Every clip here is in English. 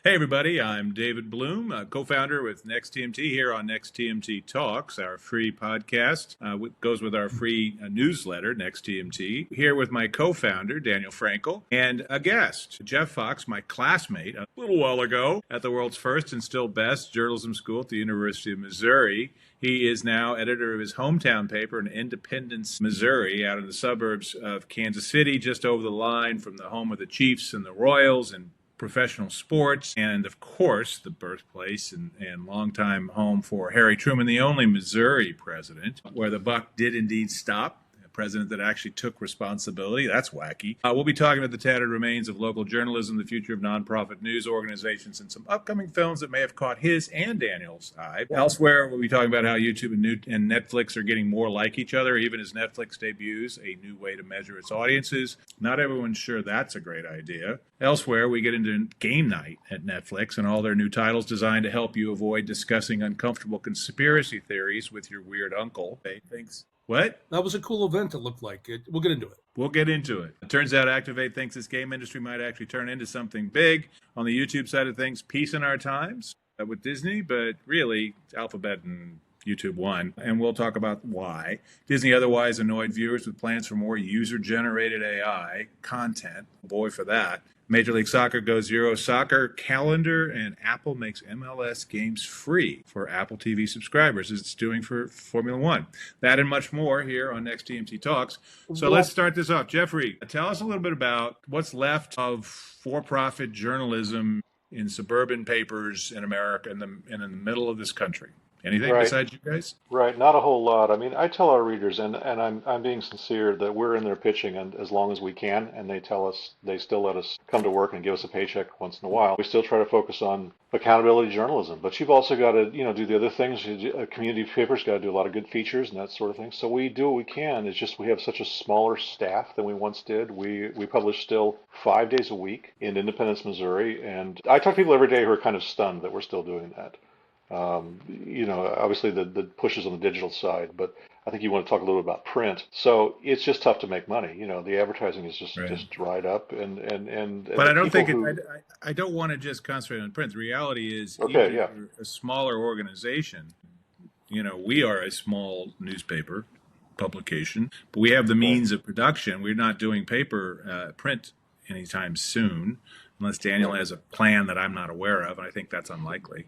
Hey, everybody, I'm David Bloom, co-founder with Next TMT here on Next TMT Talks, our free podcast. Goes with our free newsletter, Next TMT. Here with my co-founder, Daniel Frankel, and a guest, Jeff Fox, my classmate a little while ago at the world's first and still best journalism school at the University of Missouri. He is now editor of his hometown paper in Independence, Missouri, out in the suburbs of Kansas City, just over the line from the home of the Chiefs and the Royals and professional sports, and of course the birthplace and longtime home for Harry Truman, the only Missouri president, where the buck did indeed stop. A president that actually took responsibility. That's wacky. We'll be talking about the tattered remains of local journalism, the future of nonprofit news organizations, and some upcoming films that may have caught his and Daniel's eye. Elsewhere, we'll be talking about how YouTube and Netflix are getting more like each other, even as Netflix debuts a new way to measure its audiences. Not everyone's sure that's a great idea. Elsewhere, we get into game night at Netflix and all their new titles designed to help you avoid discussing uncomfortable conspiracy theories with your weird uncle. Thanks. What? That was a cool event, it looked like. We'll get into it. We'll get into it. It turns out Activate thinks this game industry might actually turn into something big. On the YouTube side of things, peace in our times with Disney, but really, Alphabet and YouTube won. And we'll talk about why. Disney otherwise annoyed viewers with plans for more user-generated AI content. Boy, for that. Major League Soccer goes zero soccer calendar, and Apple makes MLS games free for Apple TV subscribers, as it's doing for Formula One. That and much more here on Next TMT Talks. So let's start this off. Jeffrey, tell us a little bit about what's left of for-profit journalism in suburban papers in America and in the middle of this country. Anything besides you guys? Right, not a whole lot. I mean, I tell our readers, and I'm being sincere, that we're in there pitching and as long as we can, and they tell us they still let us come to work and give us a paycheck once in a while. We still try to focus on accountability journalism, but you've also got to, do the other things. Community papers got to do a lot of good features and that sort of thing. So we do what we can. It's just we have such a smaller staff than we once did. We publish still 5 days a week in Independence, Missouri, and I talk to people every day who are kind of stunned that we're still doing that. Obviously the push is on the digital side, but I think you want to talk a little bit about print. So it's just tough to make money. The advertising is just dried up, But I don't think I don't want to just concentrate on print. The reality is, a smaller organization. We are a small newspaper publication, but we have the means of production. We're not doing print anytime soon, unless Daniel has a plan that I'm not aware of, and I think that's unlikely.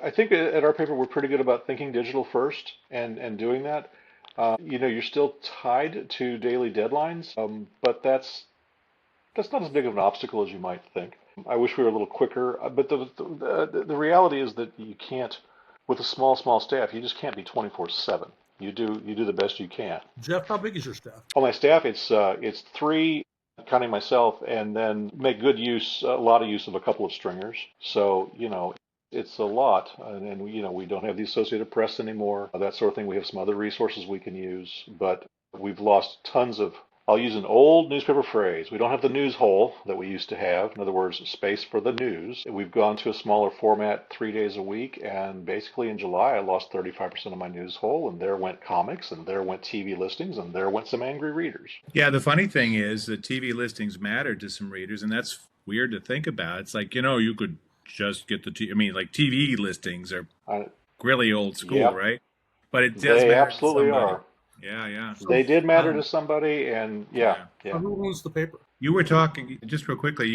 I think at our paper we're pretty good about thinking digital first and doing that. You're still tied to daily deadlines, but that's not as big of an obstacle as you might think. I wish we were a little quicker, but the reality is that you can't, with a small staff, you just can't be 24/7. You do the best you can. Jeff, how big is your staff? On my staff, it's 3, counting myself, and then make a lot of use of a couple of stringers. So it's a lot, and we don't have the Associated Press anymore, that sort of thing. We have some other resources we can use, but we've lost tons of, I'll use an old newspaper phrase, we don't have the news hole that we used to have. In other words, space for the news. We've gone to a smaller format 3 days a week, and basically in July I lost 35% of my news hole, and there went comics, and there went TV listings, and there went some angry readers. Yeah, the funny thing is that TV listings mattered to some readers, and that's weird to think about. It's like, you could just get TV listings are really old school, right? But it does they matter absolutely to somebody. are. Yeah. They did matter to somebody, and yeah. Who owns the paper? You were talking, just real quickly,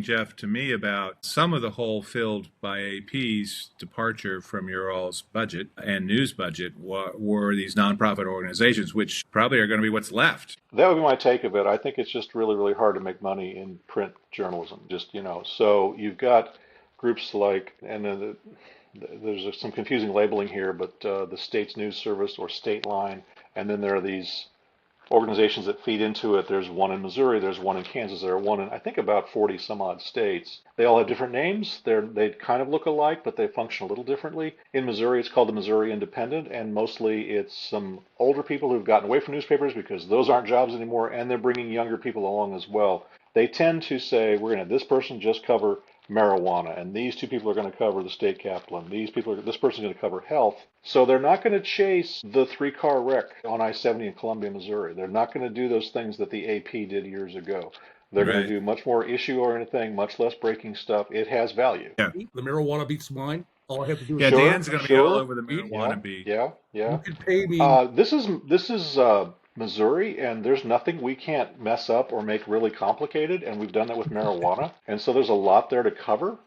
Jeff, to me about some of the hole filled by AP's departure from your all's budget and news budget were these nonprofit organizations, which probably are going to be what's left. That would be my take of it. I think it's just really, really hard to make money in print journalism. So you've got groups like, and then there's some confusing labeling here, but the State's News Service or State Line, and then there are these organizations that feed into it. There's one in Missouri, there's one in Kansas, there are one in, I think, about 40 some odd states. They all have different names. They kind of look alike, but they function a little differently. In Missouri, it's called the Missouri Independent, and mostly it's some older people who've gotten away from newspapers because those aren't jobs anymore, and they're bringing younger people along as well. They tend to say, we're going to have this person just cover marijuana, and these 2 people are going to cover the state capitol, and this person's going to cover health. So they're not going to chase the 3-car wreck on I-70 in Columbia, Missouri. They're not going to do those things that the AP did years ago. They're going to Right. do much more issue-oriented thing, much less breaking stuff. It has value. Yeah. The marijuana beats mine. All I have to do is Yeah, Sure, Dan's going to be all sure. over the read. marijuana beat. Yeah, You yeah. could pay me. This is Missouri, and there's nothing we can't mess up or make really complicated, and we've done that with marijuana. And so there's a lot there to cover.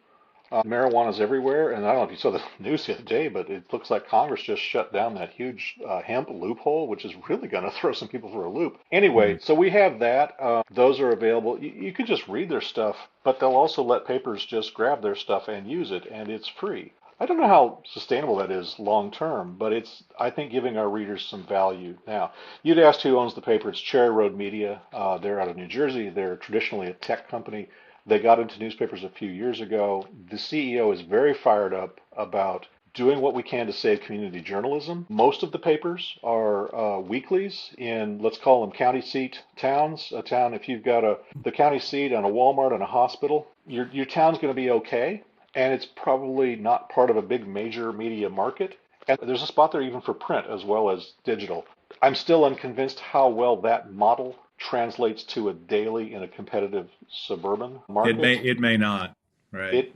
Marijuana's everywhere, and I don't know if you saw the news the other day, but it looks like Congress just shut down that huge hemp loophole, which is really going to throw some people for a loop. Anyway, Mm. so we have that. Those are available. You can just read their stuff, but they'll also let papers just grab their stuff and use it, and it's free. I don't know how sustainable that is long term, but it's, I think, giving our readers some value. Now, you'd asked who owns the paper. It's Cherry Road Media. They're out of New Jersey. They're traditionally a tech company. They got into newspapers a few years ago. The CEO is very fired up about doing what we can to save community journalism. Most of the papers are weeklies in, let's call them county seat towns. A town, if you've got the county seat and a Walmart and a hospital, your town's going to be okay, and it's probably not part of a big major media market. And there's a spot there even for print as well as digital. I'm still unconvinced how well that model translates to a daily in a competitive suburban market. It may not. Right. It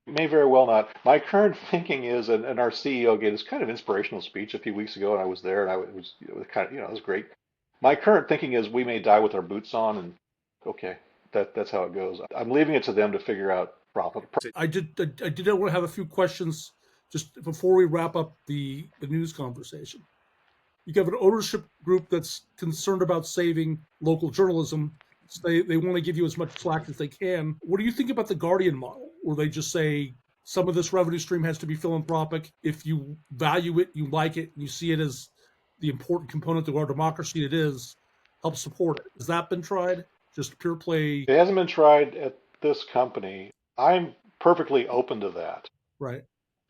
may very well not. My current thinking is, and our CEO gave this kind of inspirational speech a few weeks ago, and I was there, and it was kind of, it was great. My current thinking is we may die with our boots on, and okay, that's how it goes. I'm leaving it to them to figure out profit. I did want to have a few questions just before we wrap up the news conversation. You have an ownership group that's concerned about saving local journalism. So they want to give you as much slack as they can. What do you think about the Guardian model, where they just say some of this revenue stream has to be philanthropic? If you value it, you like it, you see it as the important component to our democracy it is, help support it. Has that been tried? Just pure play, It hasn't been tried at this company. I'm perfectly open to that. right?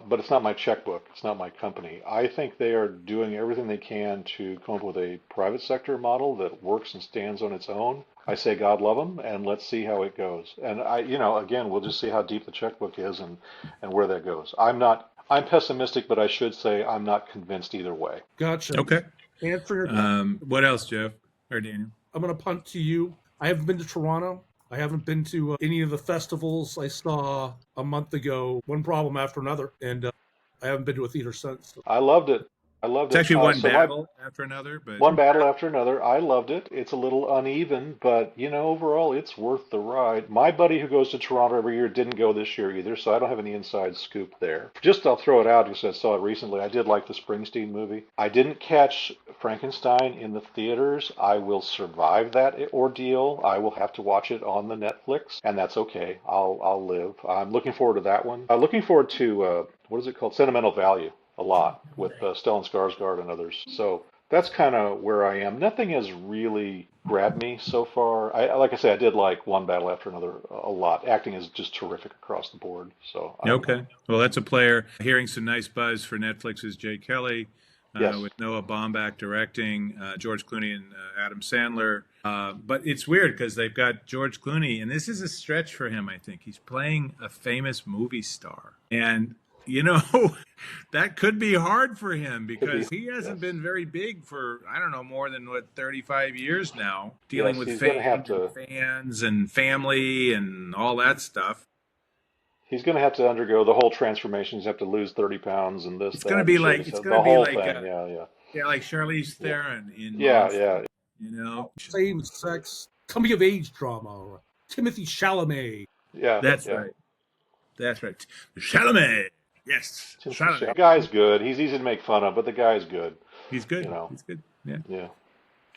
But it's not my checkbook. It's not my company. I think they are doing everything they can to come up with a private sector model that works and stands on its own. I say God love them, and let's see how it goes. And again, we'll just see how deep the checkbook is and where that goes. I'm pessimistic, but I should say I'm not convinced either way. Gotcha. Okay. Answer your. What else, Jeff or Daniel? I'm going to punt to you. I haven't been to Toronto. I haven't been to any of the festivals I saw a month ago, one problem after another, and I haven't been to a theater since. I loved it. I loved It's it. actually one So battle after another, but one battle after another. I loved it. It's a little uneven, but overall, it's worth the ride. My buddy who goes to Toronto every year didn't go this year either, so I don't have any inside scoop there. Just I'll throw it out because I saw it recently. I did like the Springsteen movie. I didn't catch Frankenstein in the theaters. I will survive that ordeal. I will have to watch it on the Netflix, and that's okay. I'll live. I'm looking forward to that one. I'm looking forward to what is it called? Sentimental Value a lot with Stellan Skarsgård and others. So that's kind of where I am. Nothing has really grabbed me so far. Like I said, I did like One Battle After Another a lot. Acting is just terrific across the board. So I don't know. okay. Well, that's a player. Hearing some nice buzz for Netflix's Jay Kelly, Yes. with Noah Baumbach directing, George Clooney and Adam Sandler. But it's weird because they've got George Clooney, and this is a stretch for him, I think. He's playing a famous movie star. And that could be hard for him because he hasn't Yes. been very big for, I don't know, more than 35 years now, dealing Yes, with he's gonna have fans and family and all that stuff. He's going to have to undergo the whole transformation. He's have to lose 30 pounds and this, It's that. going to be and like, shave his it's head. going The to be whole like, thing. Yeah. yeah, like Charlize Theron in Yeah, Monster, yeah. Same sex, coming of age drama, or Timothy Chalamet. Yeah. That's yeah. right. That's right. Chalamet. Yes. The Chalamet. guy's good. He's easy to make fun of, but the guy's good. He's good. You know. He's good. Yeah. Yeah.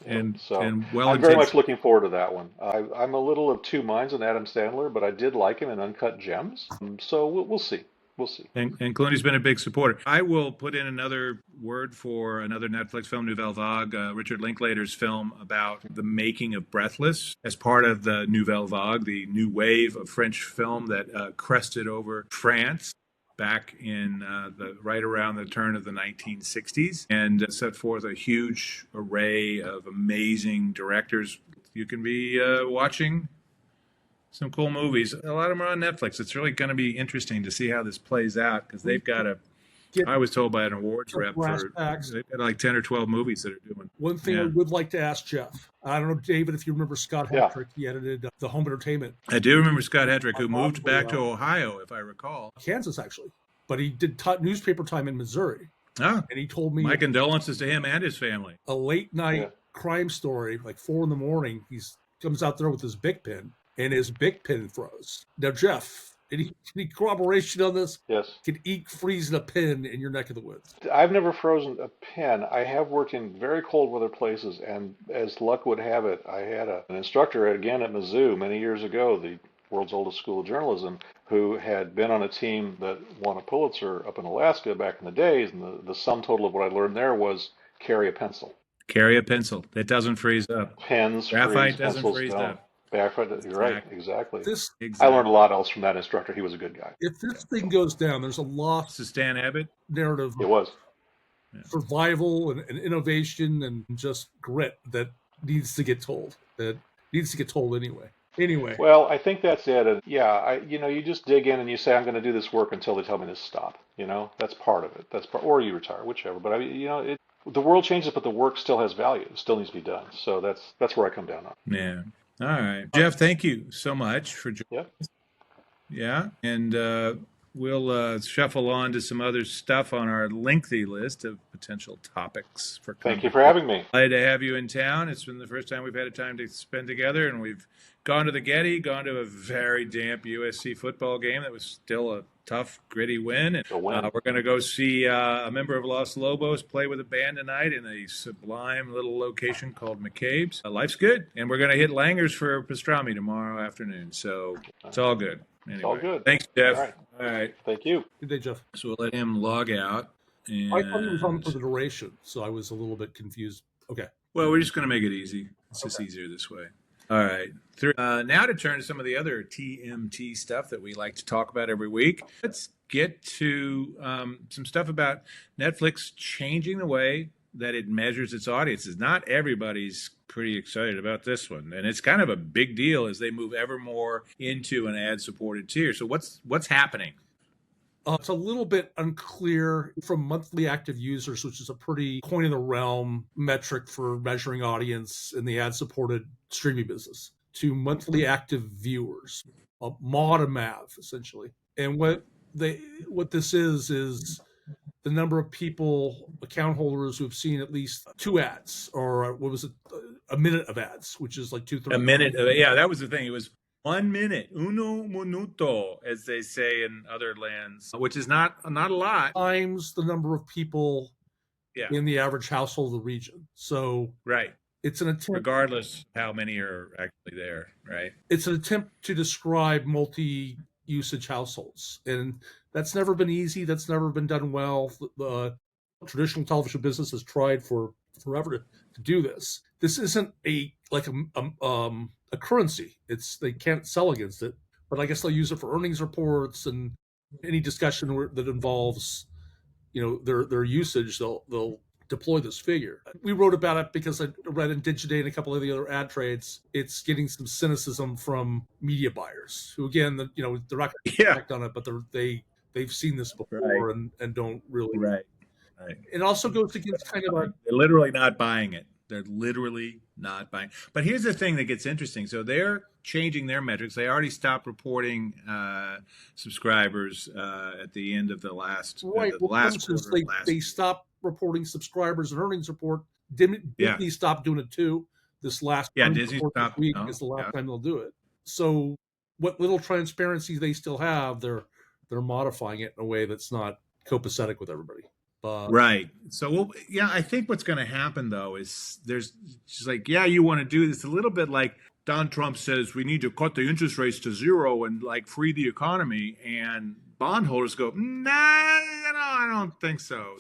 And So well I'm very intentioned. much looking forward to that one. I'm a little of two minds on Adam Sandler, but I did like him in Uncut Gems. So we'll see. We'll see. And Clooney's been a big supporter. I will put in another word for another Netflix film, Nouvelle Vague, Richard Linklater's film about the making of Breathless as part of the Nouvelle Vague, the new wave of French film that crested over France back in right around the turn of the 1960s and set forth a huge array of amazing directors. You can be watching some cool movies. A lot of them are on Netflix. It's really going to be interesting to see how this plays out because they've got get I was told by an awards some rep brass for tacks. they've got like 10 or 12 movies that are doing. One thing I Yeah. would like to ask Jeff. I don't know, David, if you remember Scott Yeah. Hetrick. He edited the Home Entertainment, I do remember Scott Hedrick, who moved back to Ohio, if I recall. Kansas actually, but he did newspaper time in Missouri. Oh, And he told me my condolences to him and his family. a late night Yeah. crime story, like 4 a.m. He comes out there with his Bic pen, and his Bic pen froze. Now, Jeff, any corroboration on this? Yes. Can ink freezing a pen in your neck of the woods? I've never frozen a pen. I have worked in very cold weather places, and as luck would have it, I had an instructor again at Mizzou many years ago, the world's oldest school of journalism, who had been on a team that won a Pulitzer up in Alaska back in the days, and the sum total of what I learned there was carry a pencil. Carry a pencil. It doesn't freeze up. Pens Graphite freeze, doesn't pencils freeze don't. up. Graphite, you're right, exactly. This, I learned a lot else from that instructor. He was a good guy. if this thing goes down, there's a lost This is Stan Abbott. narrative It was. survival and innovation and just grit that needs to get told. That needs to get told anyway. Anyway, Well, I think that's it. And yeah, you just dig in and you say, I'm going to do this work until they tell me to stop. That's part of it. Or you retire, whichever. But the world changes, but the work still has value. It still needs to be done. So that's where I come down on. Yeah. All right. Jeff, thank you so much for joining. Yeah. Yeah. And we'll shuffle on to some other stuff on our lengthy list of potential topics for Thank you for having me. Glad to have you in town. It's been the first time we've had a time to spend together, and we've gone to the Getty, gone to a very damp USC football game that was still a tough, gritty win. And we're going to go see a member of Los Lobos play with a band tonight in a sublime little location called McCabe's. Life's good. And we're going to hit Langers for pastrami tomorrow afternoon. So it's all good. Anyway, It's all good. Thanks, Jeff. All right. All right. Thank you. good day, Jeff. So we'll let him log out. And I thought he was on for the duration, so I was a little bit confused. Okay. well, we're just going to make it easy. It's just easier this way. All right. Now to turn to some of the other TMT stuff that we like to talk about every week. Let's get to some stuff about Netflix changing the way that it measures its audiences. Not everybody's pretty excited about this one, and it's kind of a big deal as they move ever more into an ad-supported tier. So what's happening? It's a little bit unclear from monthly active users, which is a pretty coin in the realm metric for measuring audience in the ad-supported streaming business, to monthly active viewers, a mod and MAV essentially. And what this is the number of people, account holders who have seen at least 2 ads, or what was it, a minute of ads, which is like 2/3. A minute. Yeah, that was the thing. It was 1 minute, uno minuto, as they say in other lands, which is not a lot. Times the number of people in the average household of the region. So Right. it's an attempt, Regardless how many are actually there, right? it's an attempt to describe multi-usage households, and that's never been easy. That's never been done well. The traditional television business has tried for forever to do this. This isn't a currency. They can't sell against it, but I guess they'll use it for earnings reports and any discussion that involves, their usage. They'll deploy this figure. We wrote about it because I read in Digiday and a couple of the other ad trades. It's getting some cynicism from media buyers who, again, they're not going to act on it, but they've seen this before and don't really. Right. It also goes against kind of They're literally not buying it. They're literally not buying. But here's the thing that gets interesting. So they're changing their metrics. They already stopped reporting subscribers at the end of the last right. last quarter. They stopped reporting subscribers and earnings report. Disney stopped doing it too. This last Disney stopped week is the last time they'll do it. So what little transparency they still have, they're modifying it in a way that's not copacetic with everybody. Right. So, I think what's going to happen, though, is there's just like, you want to do this a little bit like Don Trump says we need to cut the interest rates to zero and like free the economy. And bondholders go, nah, I don't think so.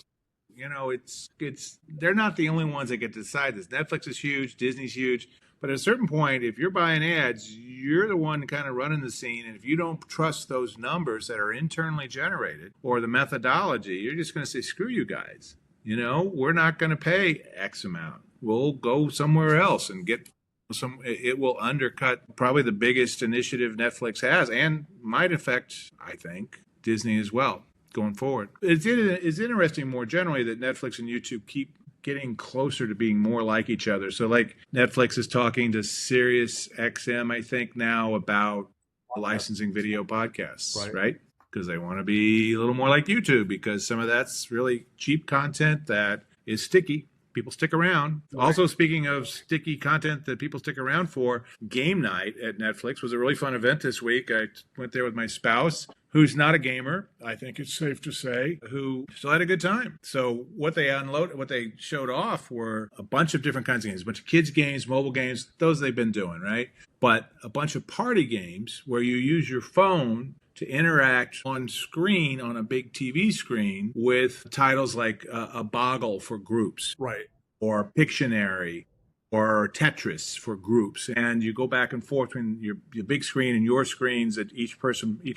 They're not the only ones that get to decide this. Netflix is huge. Disney's huge. But at a certain point, if you're buying ads, you're the one kind of running the scene. And if you don't trust those numbers that are internally generated or the methodology, you're just going to say, screw you guys. We're not going to pay X amount. We'll go somewhere else and get some. It will undercut probably the biggest initiative Netflix has and might affect, I think, Disney as well. going forward. It's interesting more generally that Netflix and YouTube keep getting closer to being more like each other. So like Netflix is talking to Sirius XM, I think now, about licensing video podcasts, right? Because they want to be a little more like YouTube, because some of that's really cheap content that is sticky. People stick around. Right. Also, speaking of sticky content that people stick around for, game night at Netflix was a really fun event this week. I went there with my spouse, who's not a gamer, I think it's safe to say, who still had a good time. So what they showed off were a bunch of different kinds of games, a bunch of kids games, mobile games, those they've been doing, right? But a bunch of party games where you use your phone to interact on screen, on a big TV screen, with titles like a Boggle for groups, right, or Pictionary, or Tetris for groups, and you go back and forth between your big screen and your screens that each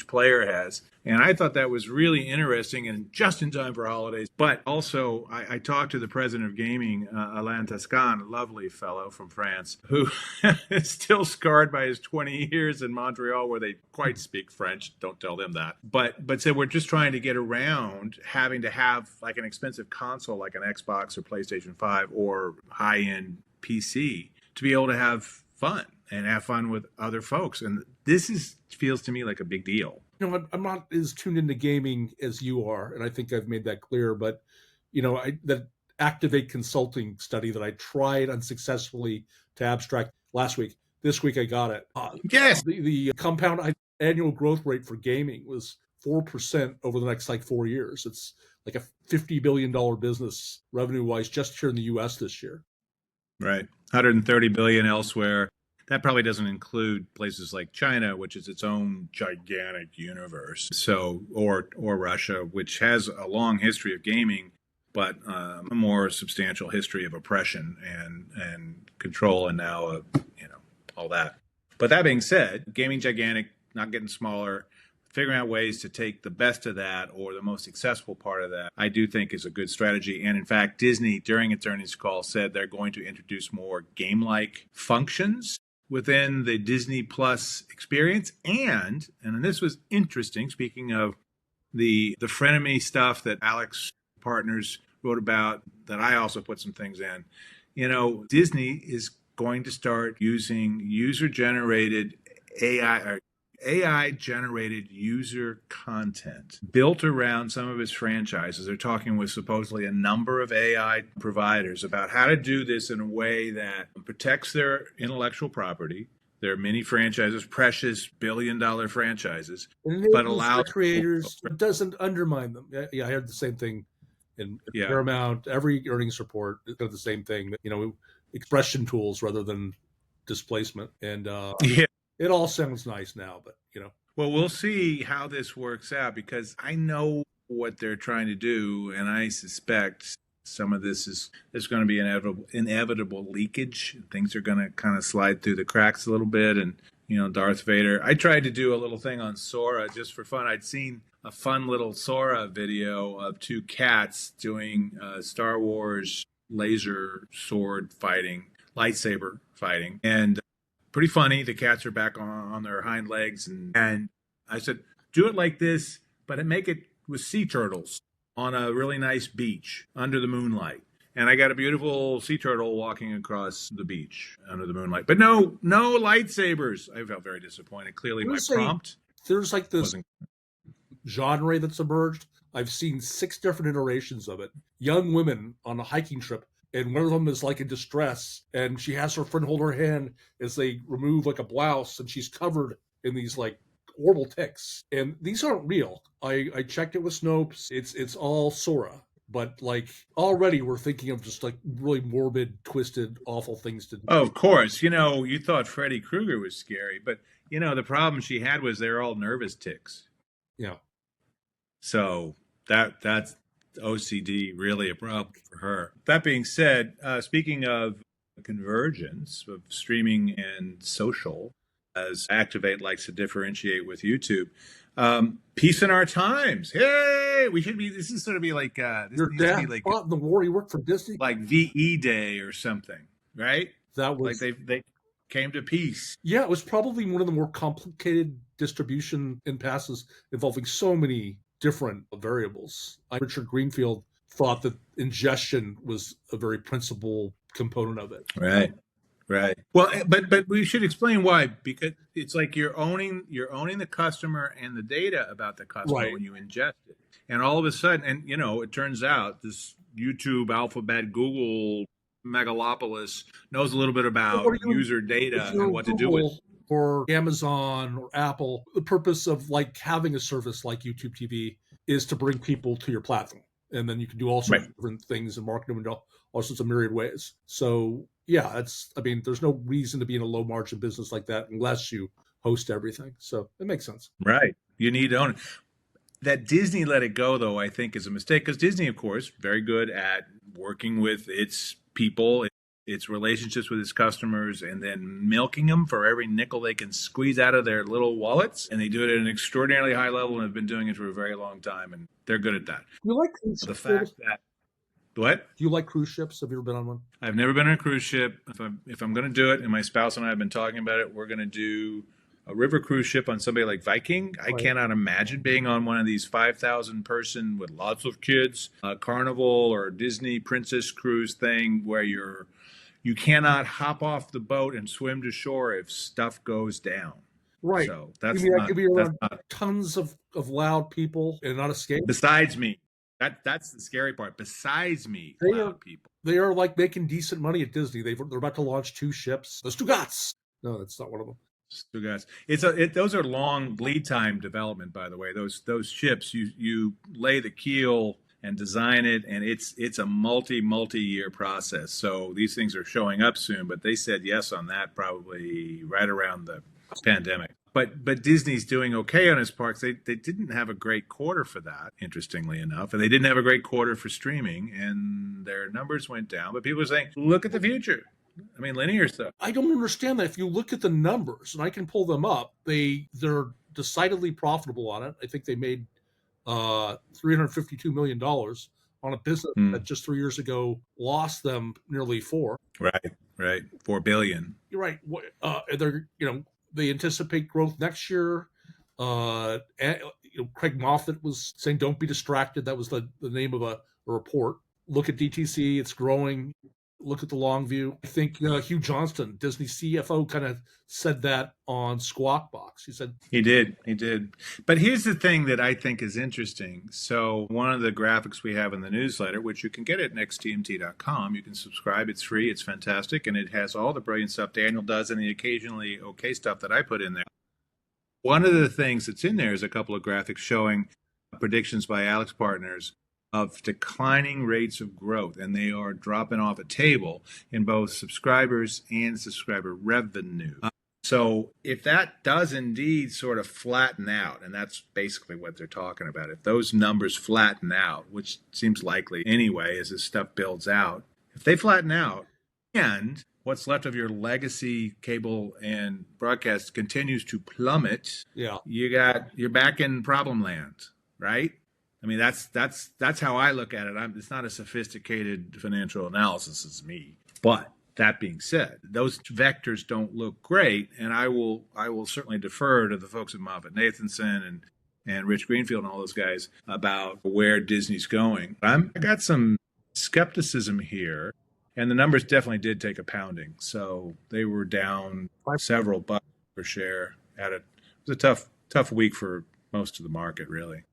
player has. And I thought that was really interesting and just in time for holidays. But also, I talked to the president of gaming, Alain Tascan, a lovely fellow from France, who is still scarred by his 20 years in Montreal, where they quite speak French. Don't tell them that. But said we're just trying to get around having to have like an expensive console like an Xbox or PlayStation 5 or high-end PC to be able to have fun and have fun with other folks. And this feels to me like a big deal. You know, I'm not as tuned into gaming as you are, and I think I've made that clear. But, you know, that Activate Consulting study that I tried unsuccessfully to abstract last week, this week I got it. Yes. The compound annual growth rate for gaming was 4% over the next 4 years. It's like a $50 billion business revenue-wise just here in the U.S. this year. Right. 130 billion elsewhere. That probably doesn't include places like China, which is its own gigantic universe. So, or Russia, which has a long history of gaming, but a more substantial history of oppression and control, and now, all that. But that being said, gaming gigantic, not getting smaller, figuring out ways to take the best of that or the most successful part of that, I do think is a good strategy. And in fact, Disney, during its earnings call, said they're going to introduce more game-like functions within the Disney Plus experience. And this was interesting, speaking of the frenemy stuff that Alex Partners wrote about, that I also put some things in. You know, Disney is going to start using user-generated AI-generated user content built around some of its franchises. They're talking with supposedly a number of AI providers about how to do this in a way that protects their intellectual property, their many franchises, precious billion-dollar franchises, but allows creators, doesn't undermine them. Yeah, I heard the same thing in Paramount. Every earnings report is the same thing. Expression tools rather than displacement, and it all sounds nice now, but Well, we'll see how this works out, because I know what they're trying to do, and I suspect some of there's going to be inevitable leakage. Things are going to kind of slide through the cracks a little bit, and Darth Vader. I tried to do a little thing on Sora just for fun. I'd seen a fun little Sora video of two cats doing Star Wars laser sword fighting, lightsaber fighting, and pretty funny. The cats are back on their hind legs, and I said, do it like this, but make it with sea turtles on a really nice beach under the moonlight. And I got a beautiful sea turtle walking across the beach under the moonlight, but no lightsabers. I felt very disappointed. Clearly, my prompt. There's this genre that's emerged. I've seen 6 different iterations of it. Young women on a hiking trip, and one of them is in distress, and she has her friend hold her hand as they remove a blouse, and she's covered in these horrible ticks. And these aren't real. I checked it with Snopes. It's all Sora. But already we're thinking of just really morbid, twisted, awful things to do. Oh, of course. You thought Freddy Krueger was scary, but the problem she had was they're all nervous ticks. Yeah. So that's OCD, really a problem for her. That being said, speaking of convergence of streaming and social, as Activate likes to differentiate with YouTube, peace in our times. Hey, this is sort of be like your dad fought in the war. He worked for Disney, like VE Day or something, right? That was they came to peace. Yeah, it was probably one of the more complicated distribution impasses involving so many different variables. Richard Greenfield thought that ingestion was a very principal component of it. Right. Right. Well, but we should explain why, because it's like you're owning the customer and the data about the customer Right. when you ingest it. And all of a sudden, and it turns out this YouTube, Alphabet, Google megalopolis knows a little bit about user data and what to do with it. Or Amazon or Apple, the purpose of like having a service like YouTube TV is to bring people to your platform. And then you can do all sorts of different things and market them in all sorts of myriad ways. So yeah, there's no reason to be in a low margin business like that unless you host everything. So it makes sense. Right. You need to own it. That Disney let it go, though, I think is a mistake, because Disney, of course, very good at working with its people, its relationships with its customers, and then milking them for every nickel they can squeeze out of their little wallets. And they do it at an extraordinarily high level and have been doing it for a very long time. And they're good at that. You like cruise ships? The fact that what? Do you like cruise ships? Have you ever been on one? I've never been on a cruise ship. If I'm going to do it, and my spouse and I have been talking about it, we're going to do a river cruise ship on somebody like Viking. I cannot imagine being on one of these 5,000 person with lots of kids, Carnival or Disney Princess Cruise thing where you cannot hop off the boat and swim to shore if stuff goes down. Right. So that's could be around tons of loud people and not escape. Besides me. That's the scary part. Besides me, loud people. They are like making decent money at Disney. They're about to launch 2 ships. The Stugats. No, that's not one of them. Stugats. Those are long lead time development, by the way. Those ships, you lay the keel and design it, and it's a multi-year process. So these things are showing up soon, but they said yes on that probably right around the pandemic. But Disney's doing okay on its parks. They didn't have a great quarter for that, interestingly enough, and they didn't have a great quarter for streaming, and their numbers went down. But people are saying, look at the future. I mean, linear stuff. I don't understand that. If you look at the numbers, and I can pull them up, they're decidedly profitable on it. I think they made $352 million on a business that just 3 years ago lost them nearly $4. Right. $4 billion. You're right. They're they anticipate growth next year. Craig Moffat was saying, "Don't be distracted." That was the name of a report. Look at DTC; it's growing. Look at the long view. I think Hugh Johnston, Disney CFO, kind of said that on Squawk Box. He said he did. But here's the thing that I think is interesting. So one of the graphics we have in the newsletter, which you can get at nexttmt.com, you can subscribe. It's free. It's fantastic, and it has all the brilliant stuff Daniel does and the occasionally okay stuff that I put in there. One of the things that's in there is a couple of graphics showing predictions by Alex Partners of declining rates of growth, and they are dropping off a table in both subscribers and subscriber revenue. So if that does indeed sort of flatten out, and that's basically what they're talking about, if those numbers flatten out, which seems likely anyway as this stuff builds out, if they flatten out and what's left of your legacy cable and broadcast continues to plummet, you're back in problem land, right? I mean, that's how I look at it. It's not a sophisticated financial analysis as me. But that being said, those vectors don't look great, and I will certainly defer to the folks at MoffettNathanson and Rich Greenfield and all those guys about where Disney's going. I got some skepticism here, and the numbers definitely did take a pounding. So they were down several bucks per share. It was a tough week for most of the market, really.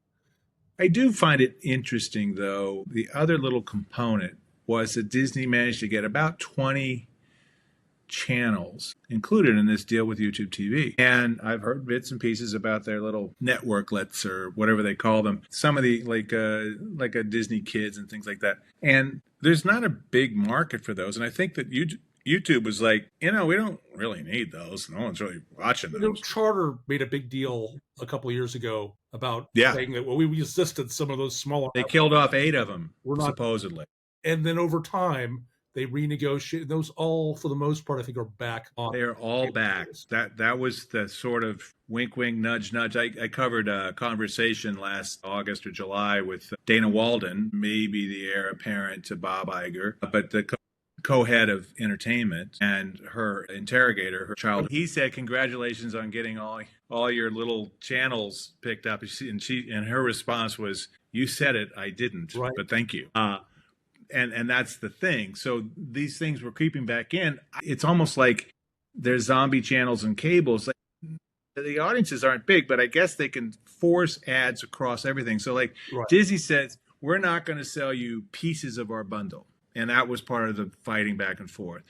I do find it interesting, though, the other little component was that Disney managed to get about 20 channels included in this deal with YouTube TV. And I've heard bits and pieces about their little networklets or whatever they call them. Some of the like a Disney Kids and things like that. And there's not a big market for those. And I think that YouTube was like, we don't really need those. No one's really watching those. Charter made a big deal a couple of years ago about saying that we resisted some of those smaller. They killed off 8 of them, supposedly. And then over time, they renegotiated. Those all, for the most part, I think are back on. They are all back. That was the sort of wink, wink, nudge, nudge. I covered a conversation last August or July with Dana Walden, maybe the heir apparent to Bob Iger. But the co-head of entertainment, and her interrogator, her child, he said, "Congratulations on getting all your little channels picked up." And her response was, "You said it, I didn't, Right. but thank you." And that's the thing. So these things were creeping back in. It's almost like there's zombie channels and cables. Like, the audiences aren't big, but I guess they can force ads across everything. So like Right. Disney says, we're not going to sell you pieces of our bundle. And that was part of the fighting back and forth.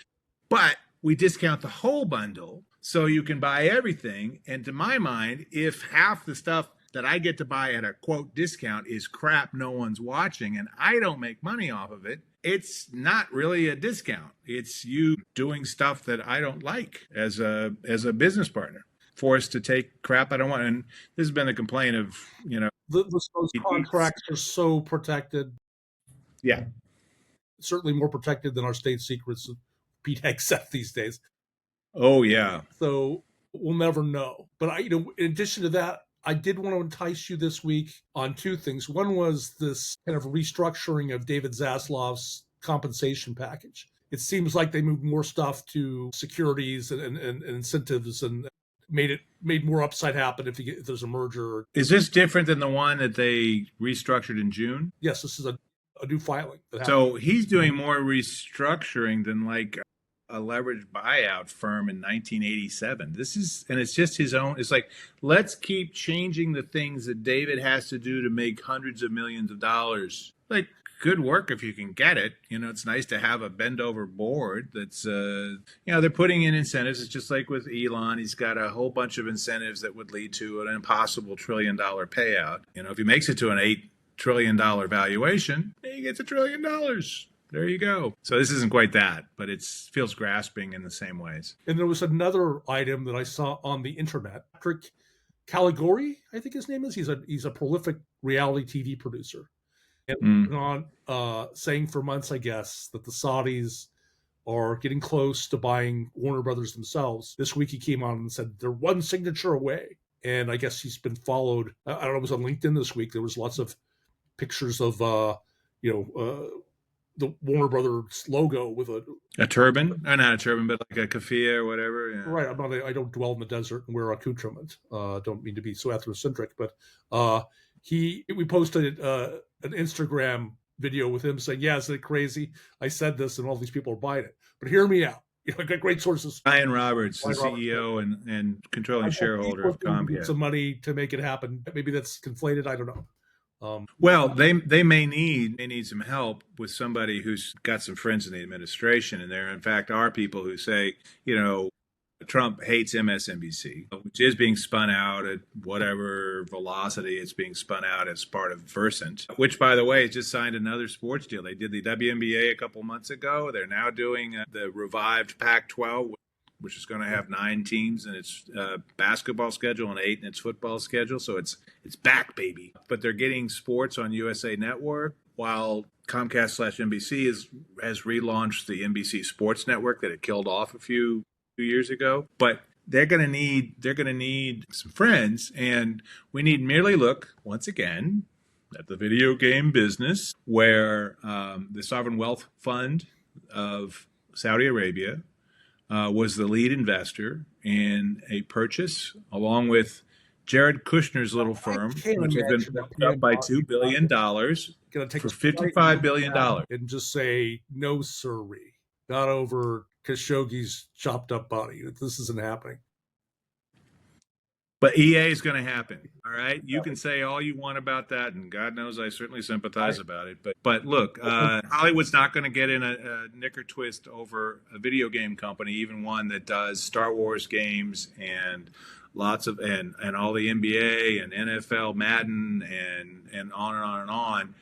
But we discount the whole bundle so you can buy everything. And to my mind, if half the stuff that I get to buy at a quote discount is crap no one's watching and I don't make money off of it, it's not really a discount. It's you doing stuff that I don't like as a business partner, forced to take crap I don't want. And this has been a complaint of, Those contracts are so protected. Yeah. Certainly more protected than our state secrets, Pete Hegseth these days. Oh, yeah. So we'll never know. But in addition to that, I did want to entice you this week on two things. One was this kind of restructuring of David Zaslav's compensation package. It seems like they moved more stuff to securities and incentives and made more upside happen if there's a merger. Is this different than the one that they restructured in June? Yes, this is a new filing. So he's doing more restructuring than like a leveraged buyout firm in 1987. And it's just his own. It's like, let's keep changing the things that David has to do to make hundreds of millions of dollars. Like, good work if you can get it. It's nice to have a bend over board that's, they're putting in incentives. It's just like with Elon. He's got a whole bunch of incentives that would lead to an impossible $1 trillion payout. If he makes it to an $8 trillion valuation, he gets $1 trillion. There you go. So this isn't quite that, but it feels grasping in the same ways. And there was another item that I saw on the internet. Patrick Caligari, I think his name is. He's a prolific reality TV producer. And on saying for months, I guess, that the Saudis are getting close to buying Warner Brothers themselves. This week he came on and said they're one signature away. And I guess he's been followed. I don't know, it was on LinkedIn this week. There was lots of pictures of, the Warner Brothers logo with a turban, or not a turban, but like a kafia or whatever. Yeah. Right. I don't dwell in the desert and wear accoutrement. Don't mean to be so ethnocentric, but we posted an Instagram video with him saying, "Yeah, isn't it crazy? I said this, and all these people are buying it. But hear me out. I got great sources." Ryan Roberts, the CEO and controlling shareholder of Comcast. Some money to make it happen. Maybe that's conflated. I don't know. Well, they may need some help with somebody who's got some friends in the administration, and there in fact are people who say, Trump hates MSNBC, which is being spun out at whatever velocity it's being spun out as part of Versant, which, by the way, has just signed another sports deal. They did the WNBA a couple months ago. They're now doing the revived Pac-12, which is going to have 9 teams in its basketball schedule and 8 in its football schedule. So it's back, baby. But they're getting sports on USA Network, while Comcast/NBC has relaunched the NBC Sports Network that it killed off a few years ago. But they're going to need some friends, and we need merely look once again at the video game business, where the sovereign wealth fund of Saudi Arabia was the lead investor in a purchase, along with Jared Kushner's little firm, which has been picked up by $2 billion for $55 billion. And just say, no, sirree, not over Khashoggi's chopped up body. This isn't happening. But EA is going to happen, all right? You can say all you want about that, and God knows I certainly sympathize about it. But look, Hollywood's not going to get in a knicker twist over a video game company, even one that does Star Wars games and lots of and all the NBA and NFL, Madden, and on and on and on.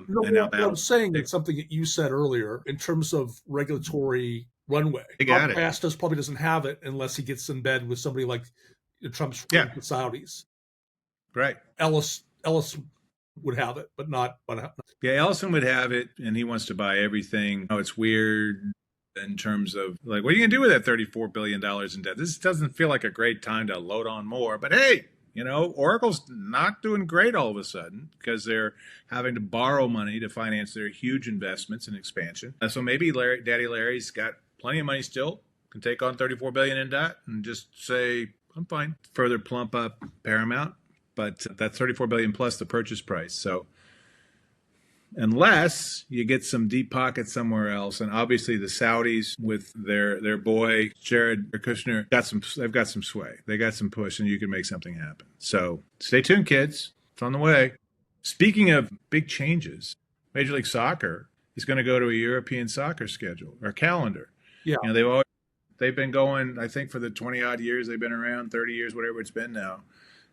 What I'm saying is something that you said earlier in terms of regulatory runway. Comcast probably doesn't have it unless he gets in bed with somebody like Trump's the Saudis. Right. Ellis would have it, but not. Yeah, Ellison would have it, and he wants to buy everything. It's weird in terms of, like, what are you going to do with that $34 billion in debt? This doesn't feel like a great time to load on more, but hey, Oracle's not doing great all of a sudden because they're having to borrow money to finance their huge investments and expansion. So maybe Daddy Larry's got plenty of money still, can take on $34 billion in debt and just say, I'm fine. Further plump up Paramount, but that's $34 billion plus the purchase price. So unless you get some deep pockets somewhere else, and obviously the Saudis with their boy Jared Kushner they've got some sway, they got some push, and you can make something happen. So stay tuned, kids. It's on the way. Speaking of big changes, Major League Soccer is going to go to a European soccer schedule or calendar. Yeah, they've been going, I think, for the 20 odd years they've been around, 30 years, whatever it's been now.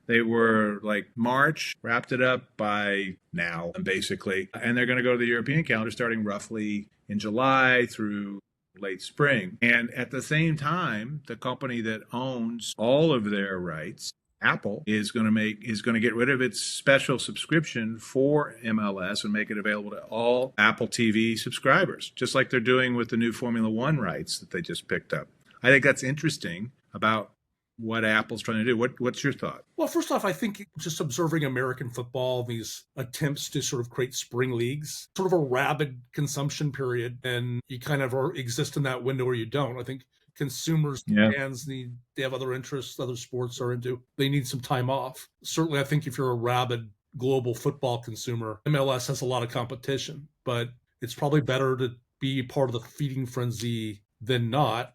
They were like March, wrapped it up by now, basically. And they're going to go to the European calendar starting roughly in July through late spring. And at the same time, the company that owns all of their rights, Apple, is going to get rid of its special subscription for MLS and make it available to all Apple TV subscribers, just like they're doing with the new Formula One rights that they just picked up. I think that's interesting about what Apple's trying to do. What's your thought? Well, first off, I think just observing American football, these attempts to sort of create spring leagues, sort of a rabid consumption period, and you kind of exist in that window or you don't. I think consumers, fans they have other interests, other sports are into. They need some time off. Certainly, I think if you're a rabid global football consumer, MLS has a lot of competition, but it's probably better to be part of the feeding frenzy than not.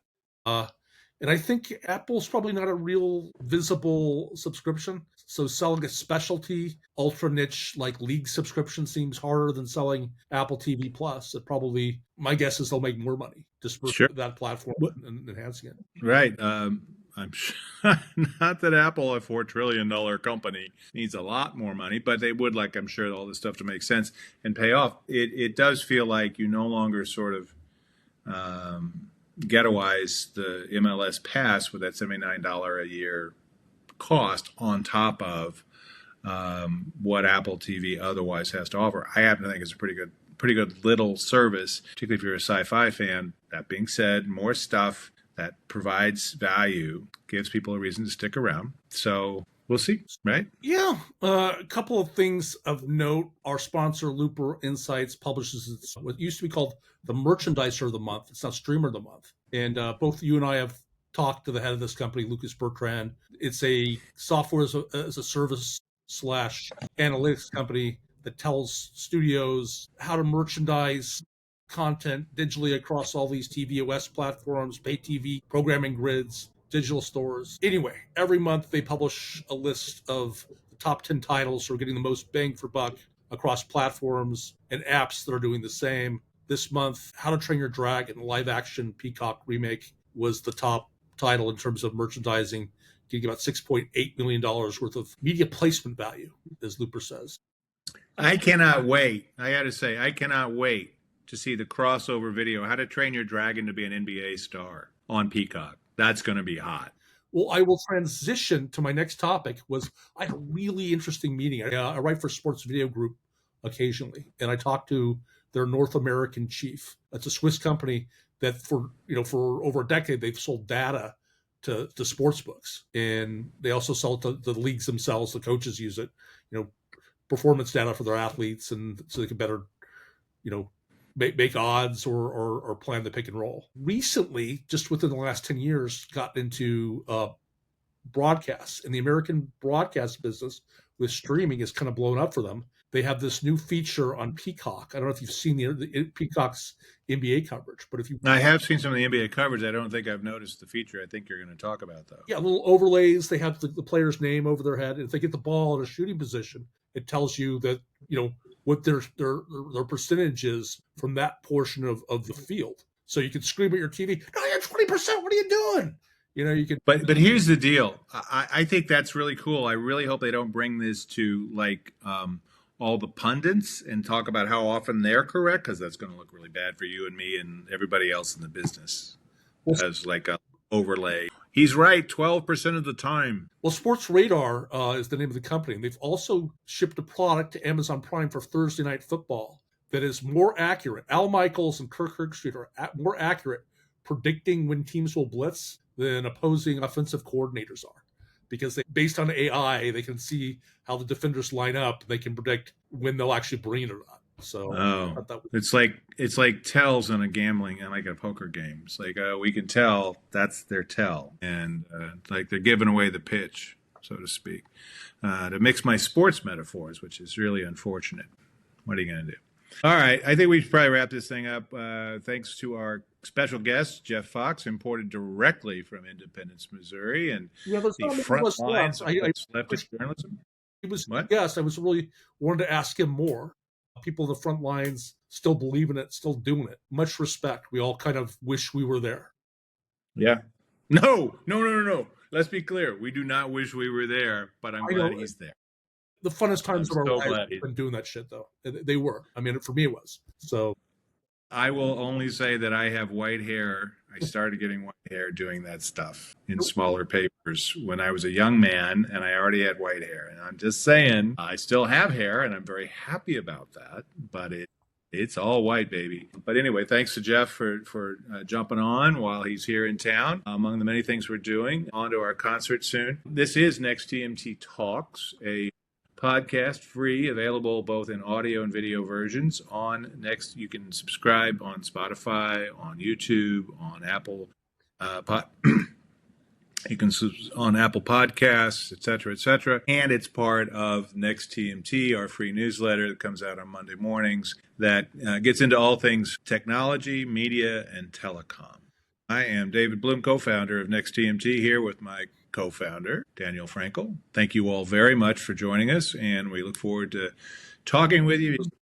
And I think Apple's probably not a real visible subscription. So selling a specialty, ultra niche like league subscription seems harder than selling Apple TV Plus. It probably, my guess is they'll make more money just for that platform and enhancing it. Right. I'm sure, not that Apple, a $4 trillion company, needs a lot more money, but they would like, I'm sure, all this stuff to make sense and pay off. It does feel like you no longer sort of ghettoize the MLS pass with that $79 a year cost on top of what Apple TV otherwise has to offer. I happen to think it's a pretty good little service, particularly if you're a sci-fi fan. That being said, more stuff that provides value gives people a reason to stick around. So we'll see, right? Yeah. A couple of things of note. Our sponsor, Looper Insights, publishes what used to be called the Merchandiser of the Month. It's now Streamer of the Month. And both you and I have talked to the head of this company, Lucas Bertrand. It's a software as a service / analytics company that tells studios how to merchandise content digitally across all these TVOS platforms, pay TV, programming grids, digital stores. Anyway, every month they publish a list of the top 10 titles who are getting the most bang for buck across platforms and apps that are doing the same. This month, How to Train Your Dragon, live action Peacock remake, was the top title in terms of merchandising, getting about $6.8 million worth of media placement value, as Looper says. I cannot wait. I got to say, I cannot wait to see the crossover video, How to Train Your Dragon to be an NBA star on Peacock. That's going to be hot. Well, I will transition to my next topic. I had a really interesting meeting. I write for Sports Video Group occasionally, and I talked to their North American chief. That's a Swiss company that for over a decade, they've sold data to sports books. And they also sell it to the leagues themselves. The coaches use it, performance data for their athletes, and so they can better, make odds or plan the pick and roll. Recently, just within the last 10 years, got into broadcasts, and the American broadcast business with streaming is kind of blown up for them. They have this new feature on Peacock. I don't know if you've seen the Peacock's NBA coverage, but I have seen some of the NBA coverage. I don't think I've noticed the feature I think you're going to talk about, though. Yeah, little overlays. They have the player's name over their head. If they get the ball in a shooting position, it tells you that, what their percentage is from that portion of the field. So you can scream at your TV, "No, you're 20%. What are you doing?" You can. But here's the deal. I think that's really cool. I really hope they don't bring this to all the pundits and talk about how often they're correct, because that's going to look really bad for you and me and everybody else in the business as like a overlay. He's right 12% of the time. Well, Sports Radar is the name of the company. And they've also shipped a product to Amazon Prime for Thursday Night Football that is more accurate. Al Michaels and Kirk Herbstreit are more accurate predicting when teams will blitz than opposing offensive coordinators are. because based on AI, they can see how the defenders line up. They can predict when they'll actually bring it or not. So it's like tells on a gambling and like a poker game. It's like we can tell that's their tell, and like they're giving away the pitch, so to speak. To mix my sports metaphors, which is really unfortunate. What are you going to do? All right, I think we should probably wrap this thing up. Thanks to our special guest, Jeff Fox, imported directly from Independence, Missouri, and the front lines of leftist journalism. He was a guest. I was really wanted to ask him more. People in the front lines still believe in it, still doing it. Much respect. We all kind of wish we were there. Yeah. No. Let's be clear. We do not wish we were there, but I'm glad he's there. The funnest times of our life have been doing that shit, though. They were. I mean, for me, it was. So I will only say that I have white hair. I started getting white hair doing that stuff in smaller papers when I was a young man, and I already had white hair. And I'm just saying, I still have hair, and I'm very happy about that. But it's all white, baby. But anyway, thanks to Jeff for jumping on while he's here in town. Among the many things we're doing, on to our concert soon. This is Next TMT Talks, a podcast, free, available both in audio and video versions on Next. You can subscribe on Spotify, on YouTube, on Apple you can on Apple Podcasts, et cetera, and it's part of Next TMT, our free newsletter that comes out on Monday mornings that gets into all things technology, media, and telecom. I am David Bloom, co-founder of Next TMT, here with my co-founder, Daniel Frankel. Thank you all very much for joining us, and we look forward to talking with you.